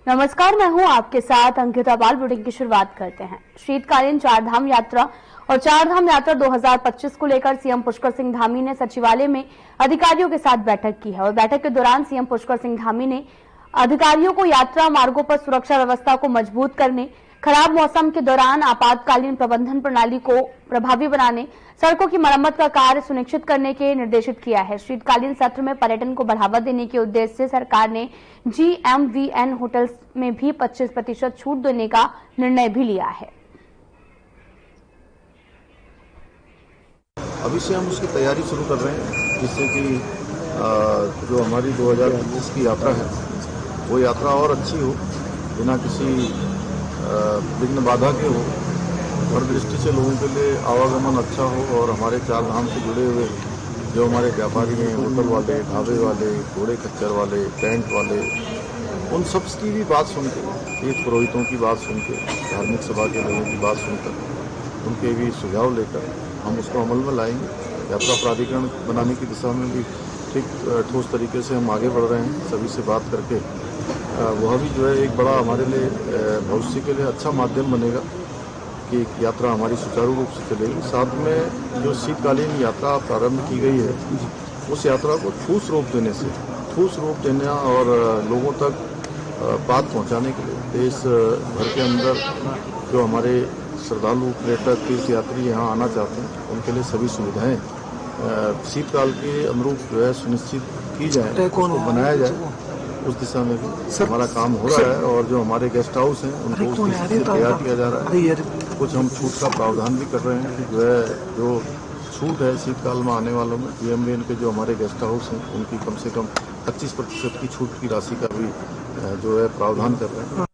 नमस्कार, मैं हूं आपके साथ अंकिता बाल। बुलेटिन की शुरुआत करते हैं। शीतकालीन चारधाम यात्रा और चारधाम यात्रा 2025 को लेकर सीएम पुष्कर सिंह धामी ने सचिवालय में अधिकारियों के साथ बैठक की है और बैठक के दौरान सीएम पुष्कर सिंह धामी ने अधिकारियों को यात्रा मार्गों पर सुरक्षा व्यवस्था को मजबूत करने, खराब मौसम के दौरान आपातकालीन प्रबंधन प्रणाली को प्रभावी बनाने, सड़कों की मरम्मत का कार्य सुनिश्चित करने के निर्देशित किया है। शीतकालीन सत्र में पर्यटन को बढ़ावा देने के उद्देश्य से सरकार ने GMVN होटल्स में भी 25% छूट देने का निर्णय भी लिया है। अभी से हम उसकी तैयारी शुरू कर रहे हैं, जिससे कि जो हमारी 2025 की यात्रा है वो यात्रा और अच्छी हो, बिना किसी विघ्न बाधा के हो। हर दृष्टि से लोगों के लिए आवागमन अच्छा हो और हमारे चार धाम से जुड़े हुए जो हमारे व्यापारी हैं, होटल वाले, ढाबे वाले, घोड़े खच्चर वाले, टेंट वाले, उन सब की भी बात सुन के, तीर्थ पुरोहितों की बात सुन के, धार्मिक सभा के लोगों की बात सुनकर, उनके भी सुझाव लेकर हम उसको अमल में लाएंगे। यात्रा प्राधिकरण बनाने की दिशा में भी ठीक ठोस तरीके से हम आगे बढ़ रहे हैं। सभी से बात करके वह भी जो है एक बड़ा हमारे लिए भविष्य के लिए अच्छा माध्यम बनेगा कि यात्रा हमारी सुचारू रूप से चलेगी। साथ में जो शीतकालीन यात्रा प्रारंभ की गई है, उस यात्रा को ठोस रूप देना और लोगों तक बात पहुंचाने के लिए देश भर के अंदर जो हमारे श्रद्धालु, पर्यटक, तीर्थ यात्री यहाँ आना चाहते हैं, उनके लिए सभी सुविधाएं शीतकाल के अनुरूप जो है सुनिश्चित की जाए, उसको बनाया जाए। उस दिशा में भी हमारा काम हो रहा है और जो हमारे गेस्ट हाउस हैं उनको उस दिशा से तैयार किया जा रहा है। कुछ हम छूट का प्रावधान भी कर रहे हैं कि जो छूट है शीतकाल में आने वालों में GMVN के जो हमारे गेस्ट हाउस हैं उनकी कम से कम 25% की छूट की राशि का भी जो है प्रावधान कर रहे हैं।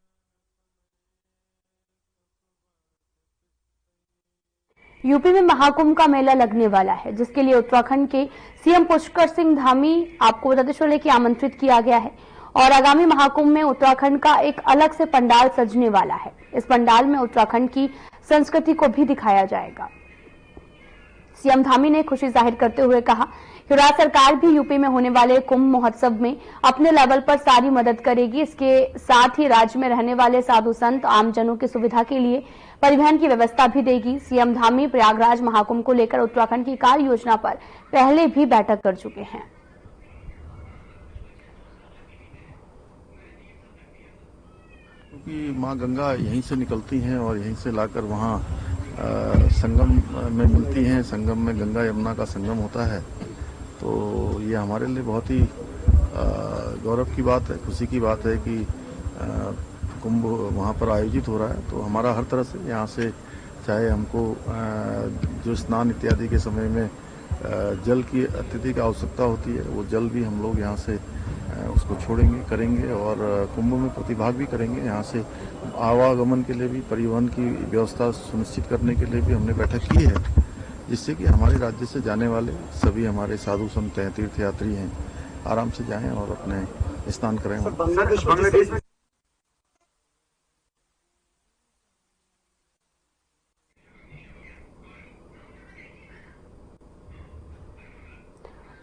यूपी में महाकुंभ का मेला लगने वाला है, जिसके लिए उत्तराखंड के सीएम पुष्कर सिंह धामी आपको बताते चले कि आमंत्रित किया गया है और आगामी महाकुंभ में उत्तराखंड का एक अलग से पंडाल सजने वाला है। इस पंडाल में उत्तराखंड की संस्कृति को भी दिखाया जाएगा। सीएम धामी ने खुशी जाहिर करते हुए कहा कि राज्य सरकार भी यूपी में होने वाले कुंभ महोत्सव में अपने लेवल पर सारी मदद करेगी। इसके साथ ही राज्य में रहने वाले साधु संत आमजनों की सुविधा के लिए परिवहन की व्यवस्था भी देगी। सीएम धामी प्रयागराज महाकुंभ को लेकर उत्तराखंड की कार्य योजना पर पहले भी बैठक कर चुके हैं। क्योंकि माँ गंगा यहीं से निकलती हैं और यहीं से लाकर वहाँ संगम में मिलती हैं। संगम में गंगा यमुना का संगम होता है, तो ये हमारे लिए बहुत ही गौरव की बात है, खुशी की बात है कि कुंभ वहाँ पर आयोजित हो रहा है। तो हमारा हर तरह से यहाँ से, चाहे हमको जो स्नान इत्यादि के समय में जल की अत्यधिक आवश्यकता होती है, वो जल भी हम लोग यहाँ से उसको छोड़ेंगे, करेंगे और कुंभ में प्रतिभाग भी करेंगे। यहाँ से आवागमन के लिए भी, परिवहन की व्यवस्था सुनिश्चित करने के लिए भी हमने बैठक की है, जिससे कि हमारे राज्य से जाने वाले सभी हमारे साधु संत हैं, तीर्थ यात्री हैं, आराम से जाएं और अपने स्नान करें।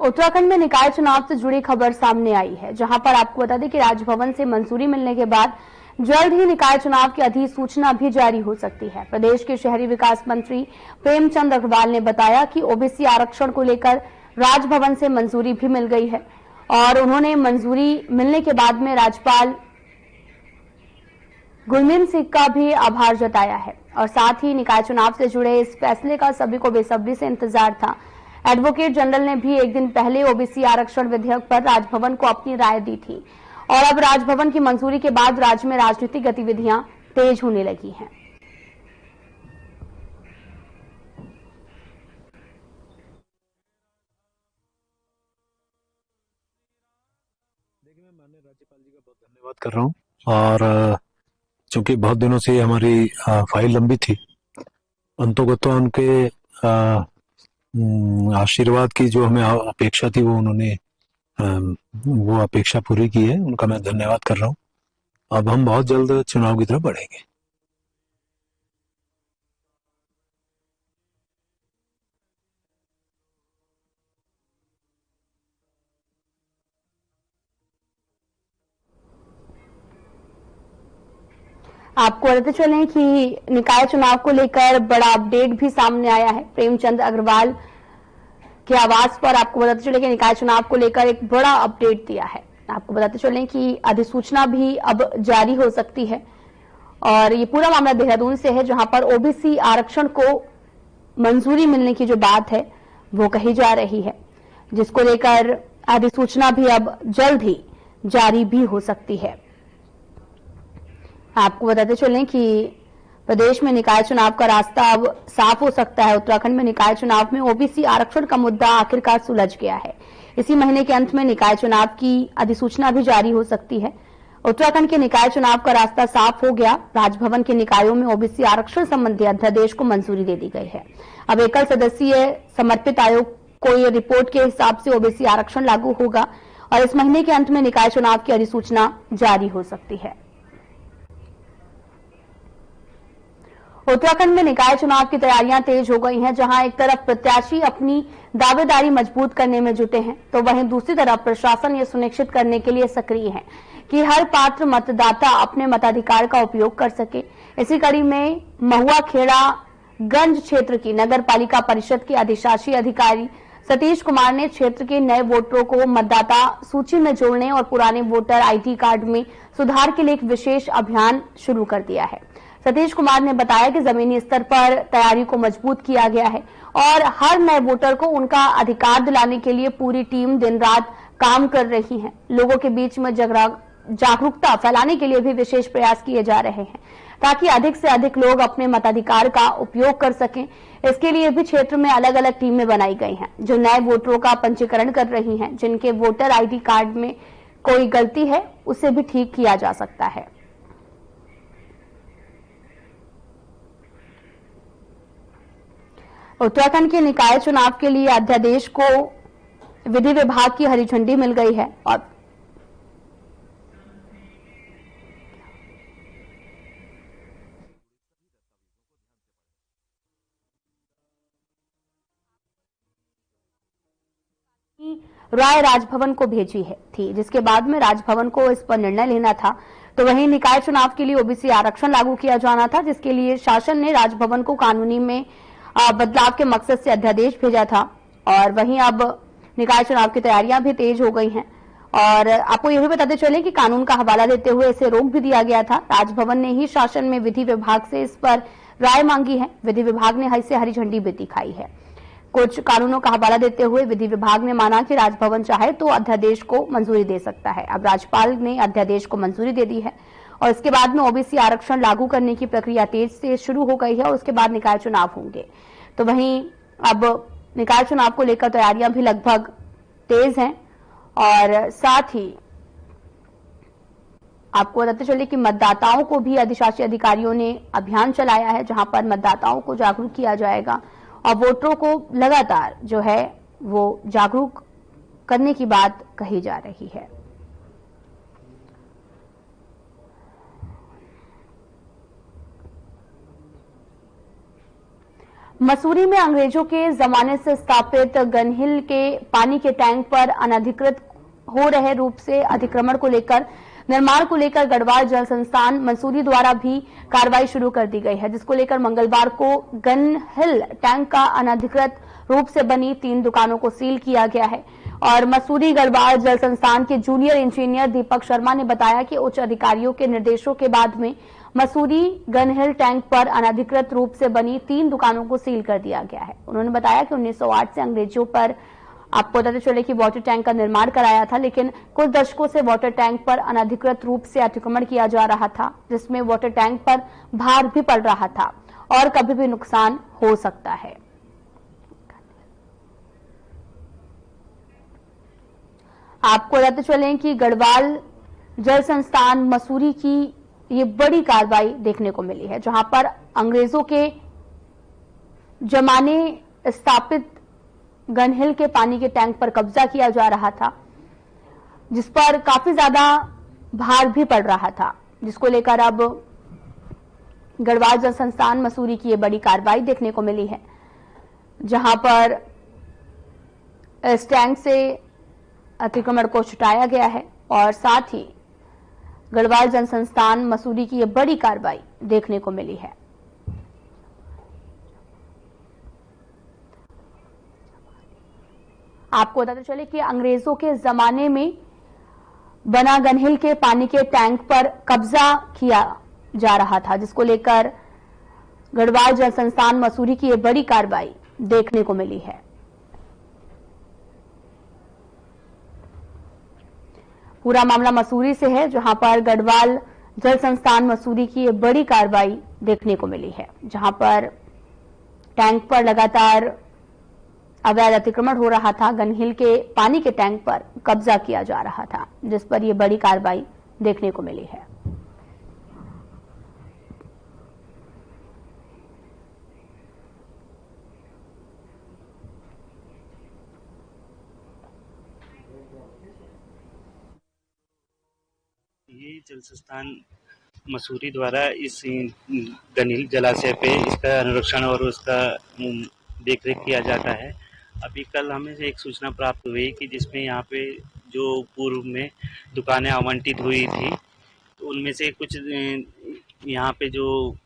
उत्तराखंड में निकाय चुनाव से जुड़ी खबर सामने आई है, जहां पर आपको बता दें कि राजभवन से मंजूरी मिलने के बाद जल्द ही निकाय चुनाव की अधिसूचना भी जारी हो सकती है। प्रदेश के शहरी विकास मंत्री प्रेमचंद अग्रवाल ने बताया कि OBC आरक्षण को लेकर राजभवन से मंजूरी भी मिल गई है और उन्होंने मंजूरी मिलने के बाद में राज्यपाल गुरमीत सिंह का भी आभार जताया है और साथ ही निकाय चुनाव से जुड़े इस फैसले का सभी को बेसब्री से इंतजार था। एडवोकेट जनरल ने भी एक दिन पहले OBC आरक्षण विधेयक पर राजभवन को अपनी राय दी थी और अब राजभवन की मंजूरी के बाद राज्य में राजनीतिक गतिविधियां तेज होने लगी हैं। देखिए, मैं माननीय राज्यपाल जी का बहुत धन्यवाद कर रहा हूँ और चूंकि बहुत दिनों से हमारी फाइल लंबी थी, अंतोगत्वा उनके आशीर्वाद की जो हमें अपेक्षा थी वो उन्होंने वो अपेक्षा पूरी की है। उनका मैं धन्यवाद कर रहा हूँ। अब हम बहुत जल्द चुनाव की तरफ बढ़ेंगे। आपको बताते चलें कि निकाय चुनाव को लेकर बड़ा अपडेट भी सामने आया है। प्रेमचंद अग्रवाल के आवास पर आपको बताते चले कि निकाय चुनाव को लेकर एक बड़ा अपडेट दिया है। आपको बताते चलें कि अधिसूचना भी अब जारी हो सकती है और ये पूरा मामला देहरादून से है, जहां पर ओबीसी आरक्षण को मंजूरी मिलने की जो बात है वो कही जा रही है, जिसको लेकर अधिसूचना भी अब जल्द ही जारी भी हो सकती है। आपको बताते चलें कि प्रदेश में निकाय चुनाव का रास्ता अब साफ हो सकता है। उत्तराखंड में निकाय चुनाव में ओबीसी आरक्षण का मुद्दा आखिरकार सुलझ गया है। इसी महीने के अंत में निकाय चुनाव की अधिसूचना भी जारी हो सकती है। उत्तराखंड के निकाय चुनाव का रास्ता साफ हो गया। राजभवन के निकायों में ओबीसी आरक्षण संबंधी अध्यादेश को मंजूरी दे दी गई है। अब एकल सदस्यीय समर्पित आयोग को ये रिपोर्ट के हिसाब से ओबीसी आरक्षण लागू होगा और इस महीने के अंत में निकाय चुनाव की अधिसूचना जारी हो सकती है। उत्तराखंड में निकाय चुनाव की तैयारियां तेज हो गई हैं, जहां एक तरफ प्रत्याशी अपनी दावेदारी मजबूत करने में जुटे हैं, तो वहीं दूसरी तरफ प्रशासन ये सुनिश्चित करने के लिए सक्रिय है कि हर पात्र मतदाता अपने मताधिकार का उपयोग कर सके। इसी कड़ी में महुआ खेड़ा गंज क्षेत्र की नगर पालिका परिषद के अधिशासी अधिकारी सतीश कुमार ने क्षेत्र के नए वोटरों को मतदाता सूची में जोड़ने और पुराने वोटर आईडी कार्ड में सुधार के लिए एक विशेष अभियान शुरू कर दिया है। सतीश कुमार ने बताया कि जमीनी स्तर पर तैयारी को मजबूत किया गया है और हर नए वोटर को उनका अधिकार दिलाने के लिए पूरी टीम दिन रात काम कर रही है। लोगों के बीच में जागरूकता फैलाने के लिए भी विशेष प्रयास किए जा रहे हैं ताकि अधिक से अधिक लोग अपने मताधिकार का उपयोग कर सकें। इसके लिए भी क्षेत्र में अलग अलग टीमें बनाई गई हैं जो नए वोटरों का पंजीकरण कर रही हैं। जिनके वोटर आईडी कार्ड में कोई गलती है उसे भी ठीक किया जा सकता है। उत्तराखंड के निकाय चुनाव के लिए अध्यादेश को विधि विभाग की हरी झंडी मिल गई है और राय राजभवन को भेजी थी, जिसके बाद में राजभवन को इस पर निर्णय लेना था। तो वहीं निकाय चुनाव के लिए ओबीसी आरक्षण लागू किया जाना था, जिसके लिए शासन ने राजभवन को कानूनी में बदलाव के मकसद से अध्यादेश भेजा था। और वहीं अब निकाय चुनाव की तैयारियां भी तेज हो गई हैं और आपको यह भी बताते चले कि कानून का हवाला देते हुए इसे रोक भी दिया गया था। राजभवन ने ही शासन में विधि विभाग से इस पर राय मांगी है। विधि विभाग ने इसे हरी झंडी भी दिखाई है। कुछ कानूनों का हवाला देते हुए विधि विभाग ने माना कि राजभवन चाहे तो अध्यादेश को मंजूरी दे सकता है। अब राज्यपाल ने अध्यादेश को मंजूरी दे दी है और इसके बाद में ओबीसी आरक्षण लागू करने की प्रक्रिया तेज से शुरू हो गई है और उसके बाद निकाय चुनाव होंगे। तो वहीं अब निकाय चुनाव को लेकर तैयारियां भी लगभग तेज हैं और साथ ही आपको बताते चले कि मतदाताओं को भी अधिशासी अधिकारियों ने अभियान चलाया है, जहां पर मतदाताओं को जागरूक किया जाएगा और वोटरों को लगातार जो है वो जागरूक करने की बात कही जा रही है। मसूरी में अंग्रेजों के जमाने से स्थापित गनहिल के पानी के टैंक पर अनधिकृत हो रहे रूप से अतिक्रमण को लेकर निर्माण को लेकर गढ़वाल जल संस्थान मसूरी द्वारा भी कार्रवाई शुरू कर दी गई है, जिसको लेकर मंगलवार को गनहिल टैंक का अनधिकृत रूप से बनी 3 दुकानों को सील किया गया है। और मसूरी गढ़वाल जल संस्थान के जूनियर इंजीनियर दीपक शर्मा ने बताया कि उच्च अधिकारियों के निर्देशों के बाद में मसूरी गनहिल टैंक पर अनधिकृत रूप से बनी 3 दुकानों को सील कर दिया गया है। उन्होंने बताया कि 1908 से अंग्रेजों पर आपको बताते चले कि वाटर टैंक का निर्माण कराया था, लेकिन कुछ दशकों से वाटर टैंक पर अनधिकृत रूप से अतिक्रमण किया जा रहा था, जिसमें वाटर टैंक पर भार भी पड़ रहा था और कभी भी नुकसान हो सकता है। आपको बताते चलें कि गढ़वाल जल संस्थान मसूरी की ये बड़ी कार्रवाई देखने को मिली है, जहां पर अंग्रेजों के जमाने स्थापित गनहिल के पानी के टैंक पर कब्जा किया जा रहा था, जिस पर काफी ज्यादा भार भी पड़ रहा था, जिसको लेकर अब गढ़वाल जल संस्थान मसूरी की ये बड़ी कार्रवाई देखने को मिली है, जहां पर इस टैंक से अतिक्रमण को छुटाया गया है और साथ ही गढ़वाल जल संस्थान मसूरी की ये बड़ी कार्रवाई देखने को मिली है। आपको बताते चले कि अंग्रेजों के जमाने में बना गनहिल के पानी के टैंक पर कब्जा किया जा रहा था, जिसको लेकर गढ़वाल जल संस्थान मसूरी की ये बड़ी कार्रवाई देखने को मिली है। पूरा मामला मसूरी से है, जहां पर गढ़वाल जल संस्थान मसूरी की ये बड़ी कार्रवाई देखने को मिली है, जहां पर टैंक पर लगातार अवैध अतिक्रमण हो रहा था। गनहिल के पानी के टैंक पर कब्जा किया जा रहा था, जिस पर यह बड़ी कार्रवाई देखने को मिली है। ये जल संस्थान मसूरी द्वारा इस गनहिल जलाशय पे इसका अनुरक्षण और उसका देखरेख किया जाता है। अभी कल हमें एक सूचना प्राप्त हुई कि जिसमें यहाँ पे जो पूर्व में दुकानें आवंटित हुई थी, तो उनमें से कुछ यहाँ पे जो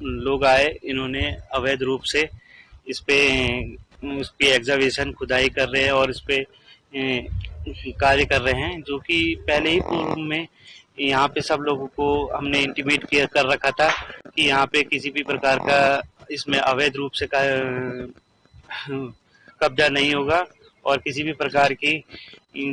लोग आए, इन्होंने अवैध रूप से इस पे उसकी एग्जावेशन खुदाई कर रहे हैं और इस पे कार्य कर रहे हैं, जो कि पहले ही पूर्व में यहाँ पे सब लोगों को हमने इंटीमेट कर रखा था कि यहाँ पे किसी भी प्रकार का इसमें अवैध रूप से कब्जा नहीं होगा और किसी भी प्रकार की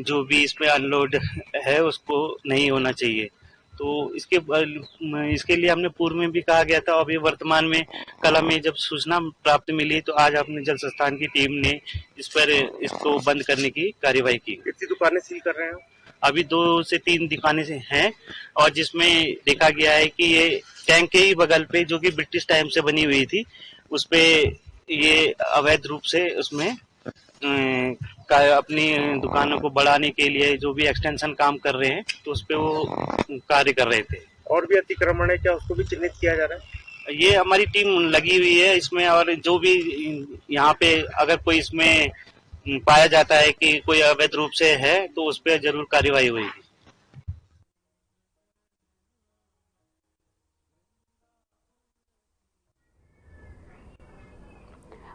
जो भी इसमें अनलोड है उसको नहीं होना चाहिए। तो इसके लिए हमने पूर्व में भी कहा गया था। अभी वर्तमान में कल हमें जब सूचना प्राप्त मिली तो आज अपने जल संस्थान की टीम ने इस पर इसको बंद करने की कार्यवाही की। कितनी दुकानें सील कर रहे हैं? अभी 2 से 3 दुकानें से हैं और जिसमें देखा गया है कि ये टैंक के ही बगल पे, जो कि ब्रिटिश टाइम से बनी हुई थी, उस पे ये अवैध रूप से उसमें अपनी दुकानों को बढ़ाने के लिए जो भी एक्सटेंशन काम कर रहे हैं, तो उस पे वो कार्य कर रहे थे। और भी अतिक्रमण है क्या, उसको भी चिन्हित किया जा रहा है? ये हमारी टीम लगी हुई है इसमें, और जो भी यहाँ पे अगर कोई इसमें पाया जाता है कि कोई अवैध रूप से है तो उस पर जरूर कार्यवाही होगी।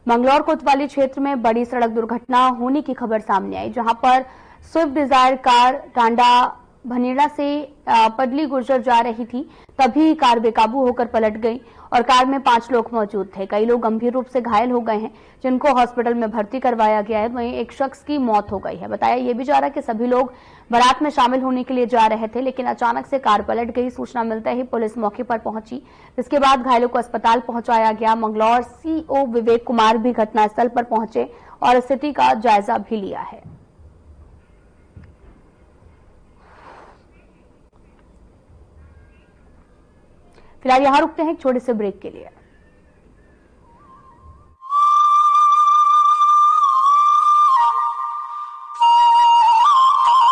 मंगलौर कोतवाली क्षेत्र में बड़ी सड़क दुर्घटना होने की खबर सामने आई, जहां पर स्विफ्ट डिजायर कार टांडा भनेड़ा से पडली गुर्जर जा रही थी, तभी कार बेकाबू होकर पलट गई और कार में 5 लोग मौजूद थे। कई लोग गंभीर रूप से घायल हो गए हैं, जिनको हॉस्पिटल में भर्ती करवाया गया है। वहीं एक शख्स की मौत हो गई है। बताया यह भी जा रहा है कि सभी लोग बारात में शामिल होने के लिए जा रहे थे, लेकिन अचानक से कार पलट गई। सूचना मिलते ही पुलिस मौके पर पहुंची, जिसके बाद घायलों को अस्पताल पहुंचाया गया। मंगलौर सीओ विवेक कुमार भी घटनास्थल पर पहुंचे और स्थिति का जायजा भी लिया है। फिलहाल यहां रुकते हैं एक छोटे से ब्रेक के लिए।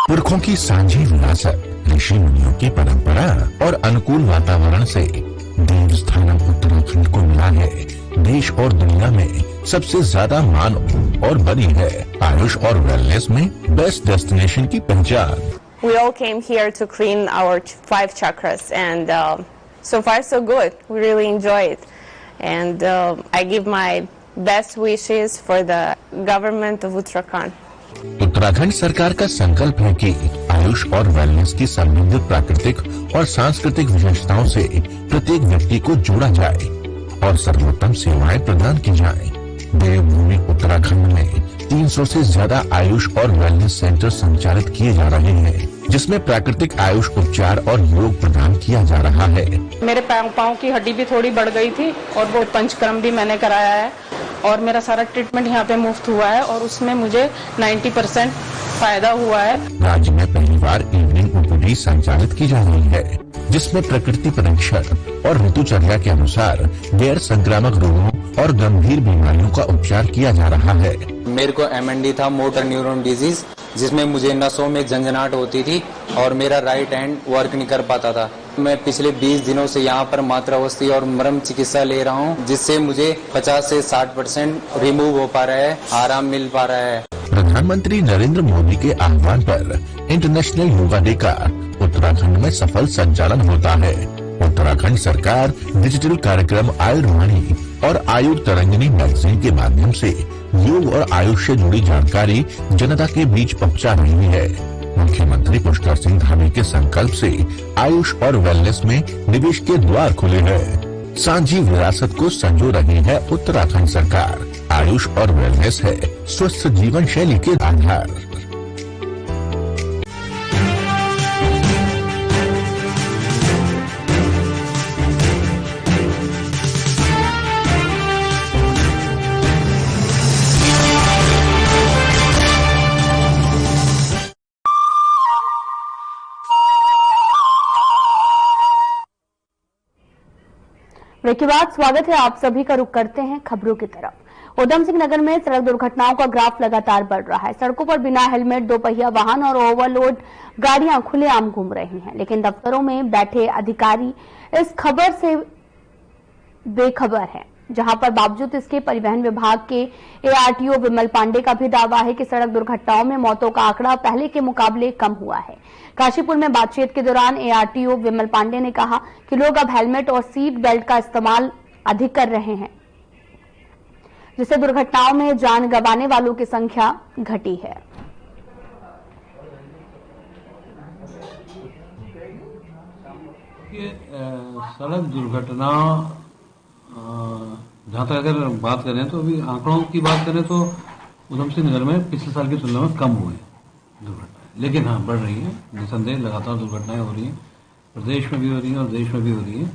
पुरखों की सांझी विरासत, ऋषि मुनियों की परंपरा और अनुकूल वातावरण से देव स्थानम उत्तराखंड को मिला है देश और दुनिया में सबसे ज्यादा मान और बनी है आयुष और वेलनेस में बेस्ट डेस्टिनेशन की पहचान। We all came here to clean our 5 chakras and so far so good. We really enjoy it, and I give my best wishes for the government of Uttarakhand. Uttarakhand सरकार का संकल्प है कि आयुष और wellness की समृद्ध प्राकृतिक और सांस्कृतिक विशेषताओं से प्रत्येक व्यक्ति को जोड़ा जाए और सर्वोत्तम सेवाएं प्रदान की जाएं। देवभूमि उत्तराखंड में 300 से ज्यादा आयुष और वेलनेस सेंटर संचालित किए जा रहे हैं, जिसमें प्राकृतिक आयुष उपचार और योग प्रदान किया जा रहा है। मेरे पाँव की हड्डी भी थोड़ी बढ़ गई थी और वो पंचकर्म भी मैंने कराया है और मेरा सारा ट्रीटमेंट यहाँ पे मुफ्त हुआ है और उसमें मुझे 90% फायदा हुआ है। राज्य में पहली बार इवनिंग ओपीडी संचालित की जा रही है, जिसमें प्रकृति परीक्षण और ऋतुचर्या के अनुसार गैर संक्रामक रोगों और गंभीर बीमारियों का उपचार किया जा रहा है। मेरे को MND था, मोटर न्यूरॉन डिजीज, जिसमें मुझे नसों में झंझनाहट होती थी और मेरा राइट हैंड वर्क नहीं कर पाता था। मैं पिछले 20 दिनों से यहाँ पर मात्रावस्थी और मरम चिकित्सा ले रहा हूँ, जिससे मुझे 50 से 60% रिमूव हो पा रहा है, आराम मिल पा रहा है। प्रधानमंत्री नरेंद्र मोदी के आह्वान पर इंटरनेशनल योगा डे का उत्तराखंड में सफल संचालन होता है। उत्तराखंड सरकार डिजिटल कार्यक्रम आयुर्वाणी और आयुर तरंगिनी मैगजीन के माध्यम से योग और आयुष से जुड़ी जानकारी जनता के बीच पहुंचा रही है। मुख्यमंत्री पुष्कर सिंह धामी के संकल्प से आयुष और वेलनेस में निवेश के द्वार खुले हैं। सांझी विरासत को संजो रही है उत्तराखंड सरकार। आयुष और वेलनेस है स्वस्थ जीवन शैली के आधार। ब्रेक के बाद स्वागत है, आप सभी का रुख करते हैं खबरों की तरफ। उधम सिंह नगर में सड़क दुर्घटनाओं का ग्राफ लगातार बढ़ रहा है। सड़कों पर बिना हेलमेट दोपहिया वाहन और ओवरलोड गाड़ियां खुलेआम घूम रही हैं, लेकिन दफ्तरों में बैठे अधिकारी इस खबर से बेखबर हैं। जहां पर बावजूद इसके परिवहन विभाग के एआरटीओ विमल पांडे का भी दावा है कि सड़क दुर्घटनाओं में मौतों का आंकड़ा पहले के मुकाबले कम हुआ है। काशीपुर में बातचीत के दौरान एआरटीओ विमल पांडे ने कहा कि लोग अब हेलमेट और सीट बेल्ट का इस्तेमाल अधिक कर रहे हैं, जिससे दुर्घटनाओं में जान गंवाने वालों की संख्या घटी है। सड़क दुर्घटना जहाँ तक अगर बात करें तो अभी आंकड़ों की बात करें तो उधम सिंह नगर में पिछले साल की तुलना में कम हुए दुर्घटनाएं, लेकिन हाँ बढ़ रही है। निसंदेह लगातार दुर्घटनाएं हो रही हैं, प्रदेश में भी हो रही हैं और देश में भी हो रही हैं,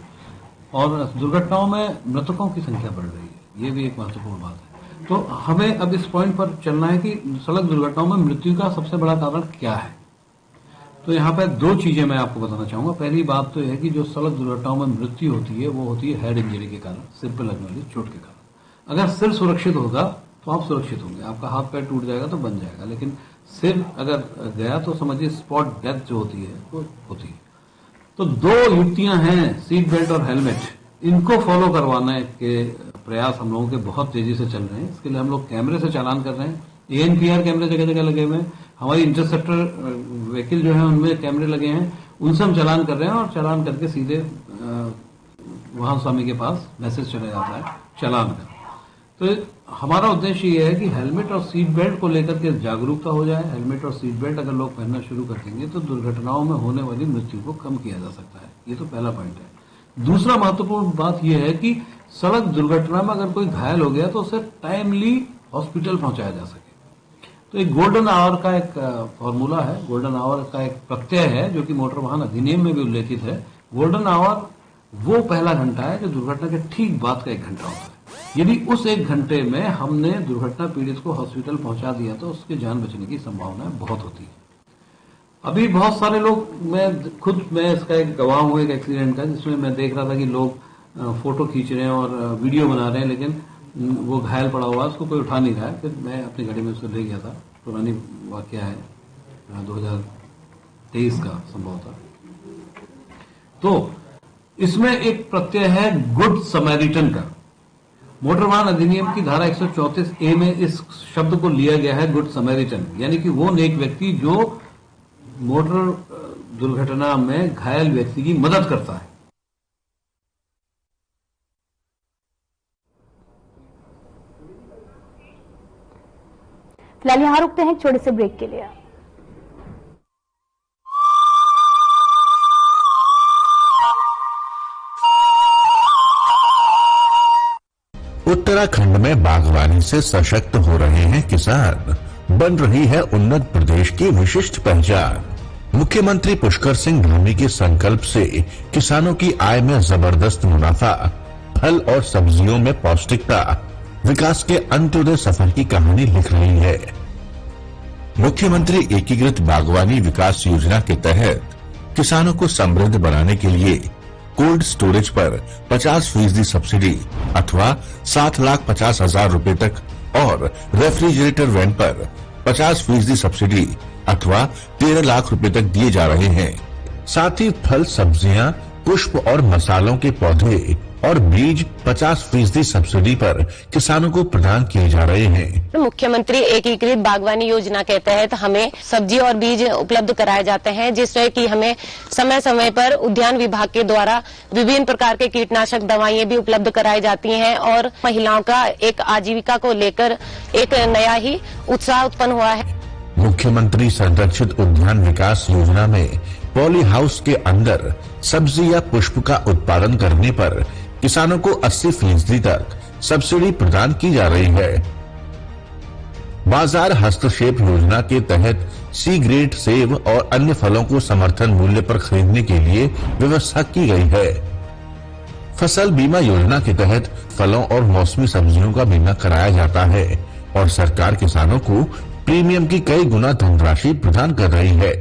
और दुर्घटनाओं में मृतकों की संख्या बढ़ रही है। ये भी एक महत्वपूर्ण बात है। तो हमें अब इस पॉइंट पर चलना है कि सड़क दुर्घटनाओं में मृत्यु का सबसे बड़ा कारण क्या है। तो यहाँ पे दो चीजें मैं आपको बताना चाहूंगा। पहली बात तो यह है कि जो सड़क दुर्घटनाओं में मृत्यु होती है वो होती है हेड इंजरी के कारण, सिर पर लगने वाली चोट के कारण। अगर सिर सुरक्षित होगा तो आप सुरक्षित होंगे, आपका हाथ पैर टूट जाएगा तो बन जाएगा, लेकिन सिर अगर गया तो समझिए स्पॉट डेथ जो होती है वो होती है। तो दो युक्तियां हैं, सीट बेल्ट और हेलमेट, इनको फॉलो करवाने के प्रयास हम लोगों के बहुत तेजी से चल रहे हैं। इसके लिए हम लोग कैमरे से चालान कर रहे हैं। ANPR कैमरे जगह जगह लगे हुए हैं, हमारी इंटरसेप्टर व्हीकल जो है उनमें कैमरे लगे हैं, उनसे हम चालान कर रहे हैं और चालान करके सीधे वाहन स्वामी के पास मैसेज चला जाता है चालान का। तो हमारा उद्देश्य ये है कि हेलमेट और सीट बेल्ट को लेकर के जागरूकता हो जाए। हेलमेट और सीट बेल्ट अगर लोग पहनना शुरू कर देंगे तो दुर्घटनाओं में होने वाली मृत्यु को कम किया जा सकता है। ये तो पहला पॉइंट है। दूसरा महत्वपूर्ण बात यह है कि सड़क दुर्घटना में अगर कोई घायल हो गया तो उसे टाइमली हॉस्पिटल पहुंचाया जा सके। तो एक गोल्डन आवर का एक फॉर्मूला है, गोल्डन आवर का एक प्रत्यय है जो कि मोटर वाहन अधिनियम में भी उल्लेखित है। गोल्डन आवर वो पहला घंटा है जो दुर्घटना के ठीक बाद का 1 घंटा होता है। यदि उस 1 घंटे में हमने दुर्घटना पीड़ित को हॉस्पिटल पहुंचा दिया तो उसकी जान बचने की संभावना बहुत होती है। अभी बहुत सारे लोग, मैं इसका एक गवाह हूं एक एक्सीडेंट का, जिसमें मैं देख रहा था कि लोग फोटो खींच रहे हैं और वीडियो बना रहे हैं, लेकिन वो घायल पड़ा हुआ, उसको कोई उठा नहीं रहा है। फिर मैं अपनी गाड़ी में उसको ले गया था। पुरानी वाकया है, 2023 का संभव था। तो इसमें एक प्रत्यय है गुड समैरिटन का। मोटर वाहन अधिनियम की धारा 134A में इस शब्द को लिया गया है गुड समैरिटन, यानी कि वो नेक व्यक्ति जो मोटर दुर्घटना में घायल व्यक्ति की मदद करता है। फिलहाल यहां रुकते हैं एक छोटे से ब्रेक के लिए। उत्तराखंड में बागवानी से सशक्त हो रहे हैं किसान, बन रही है उन्नत प्रदेश की विशिष्ट पहचान। मुख्यमंत्री पुष्कर सिंह धामी के संकल्प से किसानों की आय में जबरदस्त मुनाफा, फल और सब्जियों में पौष्टिकता, विकास के अंत्योदय सफर की कहानी लिख रही है। मुख्यमंत्री एकीकृत बागवानी विकास योजना के तहत किसानों को समृद्ध बनाने के लिए कोल्ड स्टोरेज पर 50% सब्सिडी अथवा 7,50,000 रुपए तक और रेफ्रिजरेटर वैन पर 50% सब्सिडी अथवा 13 लाख रुपए तक दिए जा रहे हैं। साथ ही फल, सब्जियां, पुष्प और मसालों के पौधे और बीज 50% सब्सिडी पर किसानों को प्रदान किए जा रहे हैं। मुख्यमंत्री एकीकृत बागवानी योजना के तहत हमें सब्जी और बीज उपलब्ध कराए जाते हैं, जिससे कि हमें समय समय पर उद्यान विभाग के द्वारा विभिन्न प्रकार के कीटनाशक दवाइयां भी उपलब्ध कराई जाती हैं और महिलाओं का एक आजीविका को लेकर एक नया ही उत्साह उत्पन्न हुआ है। मुख्यमंत्री संरक्षित उद्यान विकास योजना में पॉली हाउस के अंदर सब्जी या पुष्प का उत्पादन करने पर किसानों को 80% तक सब्सिडी प्रदान की जा रही है। बाजार हस्तक्षेप योजना के तहत सी ग्रेड सेब और अन्य फलों को समर्थन मूल्य पर खरीदने के लिए व्यवस्था की गई है। फसल बीमा योजना के तहत फलों और मौसमी सब्जियों का बीमा कराया जाता है और सरकार किसानों को प्रीमियम की कई गुना धनराशि प्रदान कर रही है।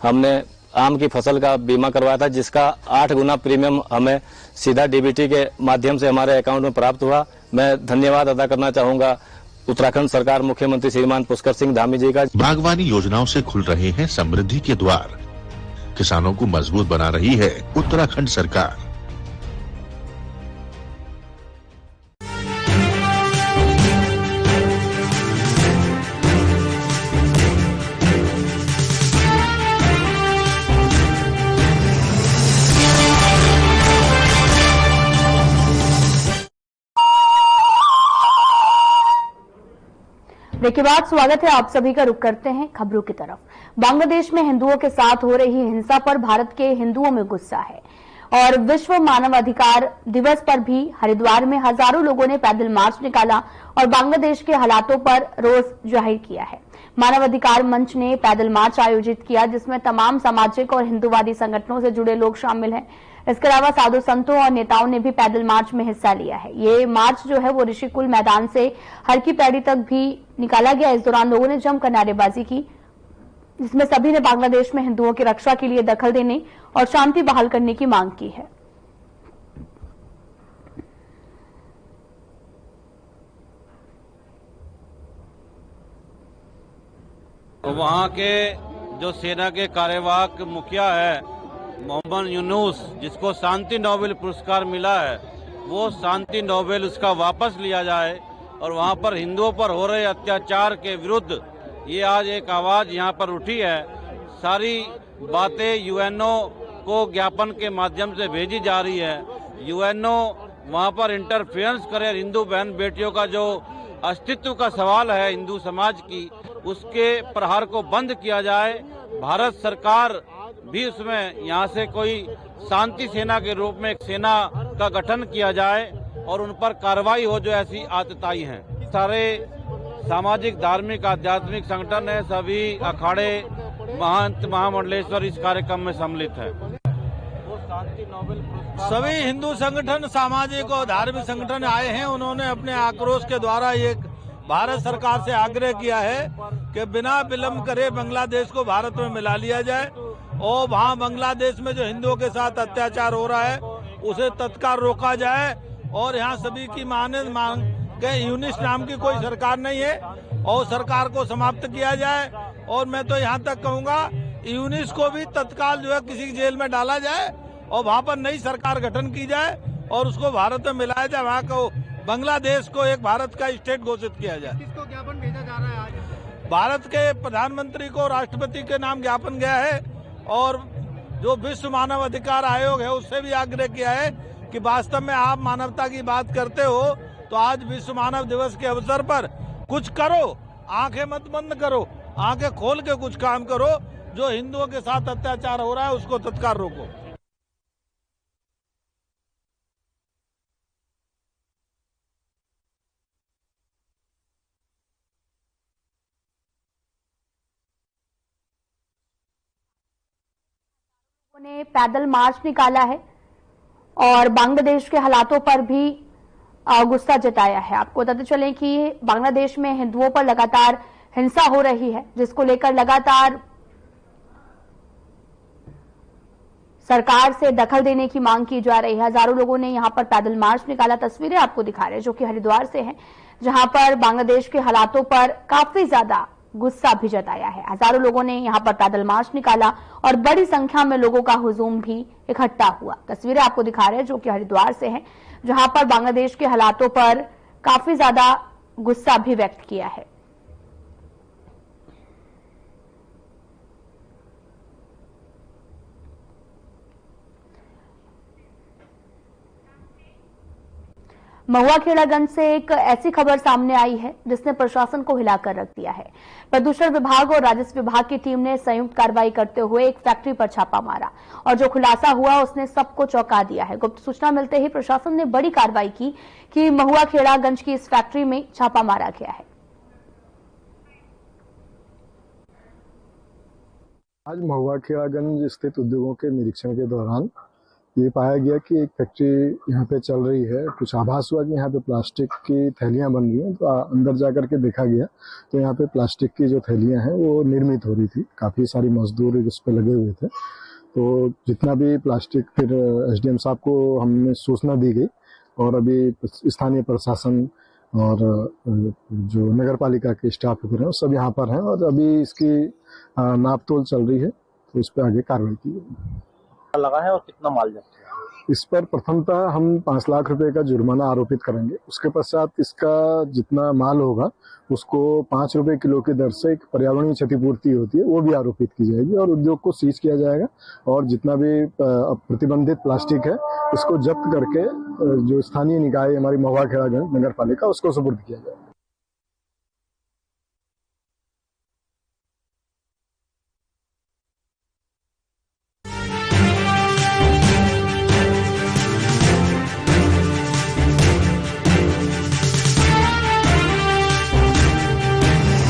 हमने आम की फसल का बीमा करवाया था, जिसका 8 गुना प्रीमियम हमें सीधा डीबीटी के माध्यम से हमारे अकाउंट में प्राप्त हुआ। मैं धन्यवाद अदा करना चाहूंगा उत्तराखंड सरकार, मुख्यमंत्री श्रीमान पुष्कर सिंह धामी जी का। बागवानी योजनाओं से खुल रहे हैं समृद्धि के द्वार, किसानों को मजबूत बना रही है उत्तराखंड सरकार। ब्रेक के बाद स्वागत है, आप सभी का रुख करते हैं खबरों की तरफ। बांग्लादेश में हिंदुओं के साथ हो रही हिंसा पर भारत के हिंदुओं में गुस्सा है और विश्व मानवाधिकार दिवस पर भी हरिद्वार में हजारों लोगों ने पैदल मार्च निकाला और बांग्लादेश के हालातों पर रोष जाहिर किया है। मानवाधिकार मंच ने पैदल मार्च आयोजित किया, जिसमें तमाम सामाजिक और हिंदूवादी संगठनों से जुड़े लोग शामिल हैं। इसके अलावा साधु संतों और नेताओं ने भी पैदल मार्च में हिस्सा लिया है। ये मार्च जो है वो ऋषिकुल मैदान से हर की पैड़ी तक भी निकाला गया। इस दौरान लोगों ने जमकर नारेबाजी की, जिसमें सभी ने बांग्लादेश में हिंदुओं की रक्षा के लिए दखल देने और शांति बहाल करने की मांग की है। वहाँ के जो सेना के कार्यवाहक मुखिया है मोहम्मद यूनुस, जिसको शांति नोबेल पुरस्कार मिला है, वो शांति नोबेल उसका वापस लिया जाए और वहाँ पर हिंदुओं पर हो रहे अत्याचार के विरुद्ध ये आज एक आवाज यहाँ पर उठी है। सारी बातें यूएनओ को ज्ञापन के माध्यम से भेजी जा रही है। यूएनओ वहाँ पर इंटरफेरेंस करे, हिंदू बहन बेटियों का जो अस्तित्व का सवाल है हिंदू समाज की, उसके प्रहार को बंद किया जाए। भारत सरकार भी उसमें यहाँ से कोई शांति सेना के रूप में एक सेना का गठन किया जाए और उन पर कार्रवाई हो जो ऐसी आतताई हैं। सारे सामाजिक, धार्मिक, आध्यात्मिक संगठन है, सभी अखाड़े, महंत, महामंडलेश्वर इस कार्यक्रम में सम्मिलित है। सभी हिंदू संगठन, सामाजिक और धार्मिक संगठन आए हैं। उन्होंने अपने आक्रोश के द्वारा ये भारत सरकार से आग्रह किया है कि बिना विलंब करे बांग्लादेश को भारत में मिला लिया जाए और वहाँ बांग्लादेश में जो हिंदुओं के साथ अत्याचार हो रहा है उसे तत्काल रोका जाए। और यहाँ सभी की मांग के यूनिस नाम की कोई सरकार नहीं है और सरकार को समाप्त किया जाए। और मैं तो यहाँ तक कहूँगा यूनिस को भी तत्काल जो है किसी जेल में डाला जाए और वहाँ पर नई सरकार गठन की जाए और उसको भारत में मिलाया जाए। वहाँ को बांग्लादेश को एक भारत का स्टेट घोषित किया जाए। किसको ज्ञापन भेजा जा रहा है आज? भारत के प्रधानमंत्री को, राष्ट्रपति के नाम ज्ञापन गया है और जो विश्व मानव अधिकार आयोग है उससे भी आग्रह किया है कि वास्तव में आप मानवता की बात करते हो तो आज विश्व मानव दिवस के अवसर पर कुछ करो, आंखें मत बंद करो, आंखें खोल के कुछ काम करो। जो हिंदुओं के साथ अत्याचार हो रहा है उसको तत्काल रोको। ने पैदल मार्च निकाला है और बांग्लादेश के हालातों पर भी गुस्सा जताया है। आपको बताते चलें कि बांग्लादेश में हिंदुओं पर लगातार हिंसा हो रही है, जिसको लेकर लगातार सरकार से दखल देने की मांग की जा रही है। हजारों लोगों ने यहां पर पैदल मार्च निकाला। तस्वीरें आपको दिखा रहे हैं जो कि हरिद्वार से हैं, जहां पर बांग्लादेश के हालातों पर काफी ज्यादा गुस्सा भी जताया है। हजारों लोगों ने यहां पर पैदल मार्च निकाला और बड़ी संख्या में लोगों का हुजूम भी इकट्ठा हुआ। तस्वीरें आपको दिखा रहे हैं जो कि हरिद्वार से हैं, जहां पर बांग्लादेश के हालातों पर काफी ज्यादा गुस्सा भी व्यक्त किया है। महुआखेड़ागंज से एक ऐसी खबर सामने आई है जिसने प्रशासन को हिलाकर रख दिया है। प्रदूषण विभाग और राजस्व विभाग की टीम ने संयुक्त कार्रवाई करते हुए एक फैक्ट्री पर छापा मारा और जो खुलासा हुआ उसने सबको चौंका दिया है। गुप्त सूचना मिलते ही प्रशासन ने बड़ी कार्रवाई की कि महुआखेड़ागंज की इस फैक्ट्री में छापा मारा गया है। आज महुआखेड़ागंज स्थित उद्योगों के निरीक्षण के दौरान ये पाया गया कि एक फैक्ट्री यहाँ पे चल रही है। कुछ आभास हुआ कि यहाँ पे प्लास्टिक की थैलियाँ बन रही हैं, तो अंदर जाकर के देखा गया तो यहाँ पे प्लास्टिक की जो थैलियाँ हैं वो निर्मित हो रही थी। काफ़ी सारी मजदूर इस पे लगे हुए थे। तो जितना भी प्लास्टिक, फिर एसडीएम साहब को हमने सूचना दी गई और अभी स्थानीय प्रशासन और जो नगर पालिका के स्टाफ वगैरह सब यहाँ पर हैं और अभी इसकी नाप तोल चल रही है, तो इस पर आगे कार्रवाई की गई। लगा है और कितना माल जब्त है? इस पर प्रथमतः हम 5 लाख रुपए का जुर्माना आरोपित करेंगे। उसके पश्चात इसका जितना माल होगा उसको 5 रुपए किलो की दर से एक पर्यावरणीय क्षतिपूर्ति होती है वो भी आरोपित की जाएगी और उद्योग को सीज किया जाएगा और जितना भी प्रतिबंधित प्लास्टिक है इसको जब्त करके जो स्थानीय निकाय हमारी महुआखेड़ागंज नगर पालिका उसको सुपुर्द किया जाएगा।